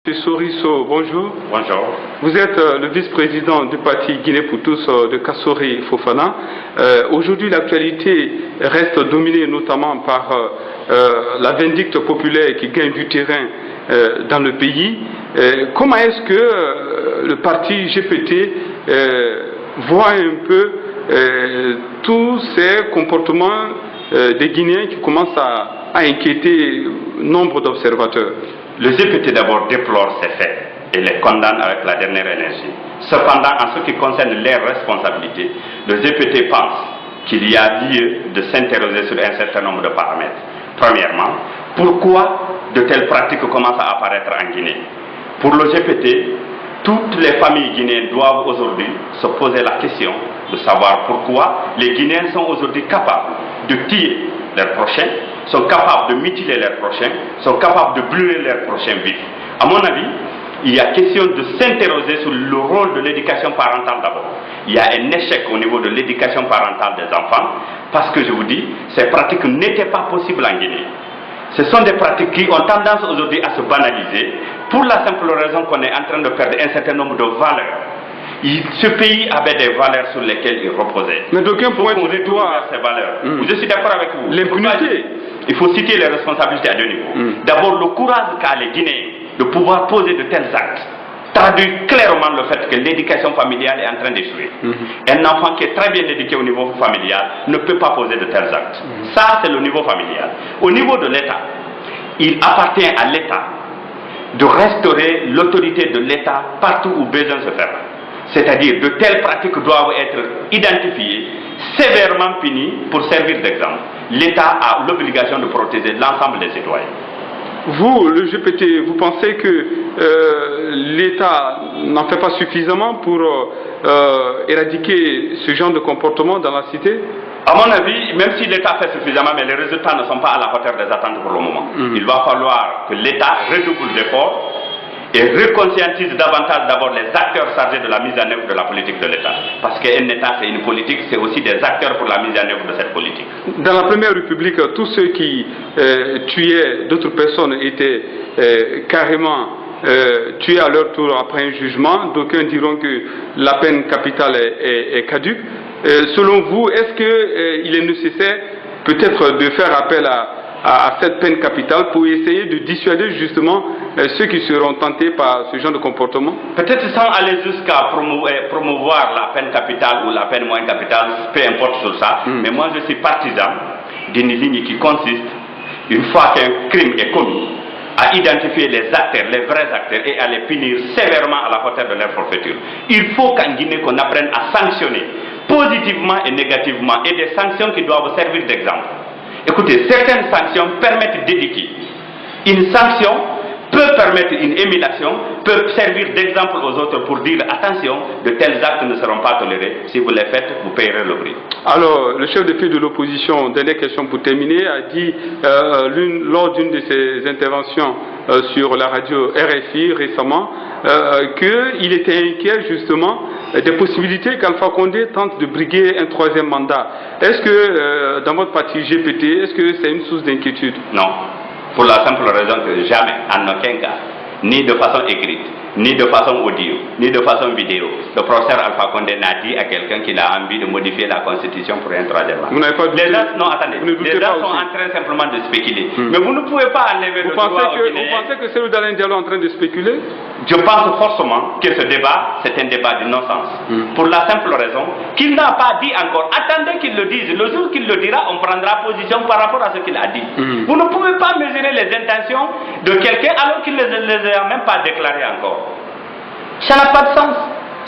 Monsieur Soriso, bonjour. Bonjour. Vous êtes le vice-président du parti Guinée pour tous de Kassori Fofana. Aujourd'hui, l'actualité reste dominée notamment par la vindicte populaire qui gagne du terrain dans le pays. Comment est-ce que le parti GPT voit un peu tous ces comportements des Guinéens qui commencent à inquiéter nombre d'observateurs? Le GPT d'abord déplore ces faits et les condamne avec la dernière énergie. Cependant, en ce qui concerne leurs responsabilités, le GPT pense qu'il y a lieu de s'interroger sur un certain nombre de paramètres. Premièrement, pourquoi de telles pratiques commencent à apparaître en Guinée? Pour le GPT, toutes les familles guinéennes doivent aujourd'hui se poser la question de savoir pourquoi les Guinéens sont aujourd'hui capables de tuer leurs prochains, sont capables de mutiler leurs prochains, sont capables de brûler leurs prochains vifs. À mon avis, il y a question de s'interroger sur le rôle de l'éducation parentale d'abord. Il y a un échec au niveau de l'éducation parentale des enfants, parce que je vous dis, ces pratiques n'étaient pas possibles en Guinée. Ce sont des pratiques qui ont tendance aujourd'hui à se banaliser, pour la simple raison qu'on est en train de perdre un certain nombre de valeurs. Ce pays avait des valeurs sur lesquelles il reposait. Mais d'aucun point de vue, ces valeurs. Je suis d'accord avec vous. L'impunité. Il faut citer les responsabilités à deux niveaux. D'abord, le courage qu'a les Guinéens de pouvoir poser de tels actes traduit clairement le fait que l'éducation familiale est en train d'échouer. Un enfant qui est très bien éduqué au niveau familial ne peut pas poser de tels actes. Ça, c'est le niveau familial. Au niveau de l'État, il appartient à l'État de restaurer l'autorité de l'État partout où besoin se fait. C'est-à-dire de telles pratiques doivent être identifiées, sévèrement punies pour servir d'exemple. L'État a l'obligation de protéger l'ensemble des citoyens. Vous, le GPT, vous pensez que l'État n'en fait pas suffisamment pour éradiquer ce genre de comportement dans la cité? À mon avis, même si l'État fait suffisamment, mais les résultats ne sont pas à la hauteur des attentes pour le moment. Il va falloir que l'État redouble d'efforts et reconscientise davantage d'abord les acteurs chargés de la mise en œuvre de la politique de l'État. Parce qu'un État, c'est une politique, c'est aussi des acteurs pour la mise en œuvre de cette politique. Dans la Première République, tous ceux qui tuaient d'autres personnes étaient carrément tués à leur tour après un jugement. D'aucuns diront que la peine capitale est caduque. Selon vous, est-ce qu'il est nécessaire peut-être de faire appel à cette peine capitale pour essayer de dissuader justement ceux qui seront tentés par ce genre de comportement? Peut-être sans aller jusqu'à promouvoir la peine capitale ou la peine moins capitale, peu importe sur ça, mais moi je suis partisan d'une ligne qui consiste, une fois qu'un crime est commis, à identifier les acteurs, les vrais acteurs, et à les punir sévèrement à la hauteur de leur forfaiture. Il faut qu'en Guinée qu'on apprenne à sanctionner positivement et négativement, et des sanctions qui doivent servir d'exemple. Écoutez, certaines sanctions permettent d'éduquer. Une sanction peut permettre une émulation, peut servir d'exemple aux autres pour dire attention, de tels actes ne seront pas tolérés. Si vous les faites, vous payerez le prix. Alors, le chef de file de l'opposition, dernière question pour terminer, a dit lors d'une de ses interventions sur la radio RFI récemment qu'il était inquiet justement des possibilités qu'Alpha Condé tente de briguer un troisième mandat. Est-ce que dans votre parti GPT, est-ce que c'est une source d'inquiétude? Non, pour la simple raison que jamais, en aucun cas, ni de façon écrite, ni de façon audio, ni de façon vidéo, le professeur Alpha Condé n'a dit à quelqu'un qu'il a envie de modifier la constitution pour un troisième mandat. Vous n'avez pas les gens, non, attendez, les gens sont en train simplement de spéculer. Mais vous ne pouvez pas enlever le droit aux Guinéens. Vous pensez que c'est Alain Diallo en train de spéculer? Je pense forcément que ce débat, c'est un débat de non-sens. Pour la simple raison qu'il n'a pas dit encore. Attendez qu'il le dise. Le jour qu'il le dira, on prendra position par rapport à ce qu'il a dit. Vous ne pouvez pas mesurer les intentions de quelqu'un alors qu'il ne les a même pas déclarées encore. Ça n'a pas de sens.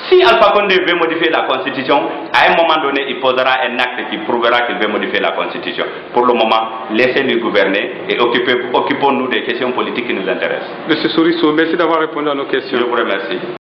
Si Alpha Condé veut modifier la constitution, à un moment donné, il posera un acte qui prouvera qu'il veut modifier la constitution. Pour le moment, laissez-nous gouverner et occupons-nous des questions politiques qui nous intéressent. Monsieur Soriso, merci d'avoir répondu à nos questions. Je vous remercie.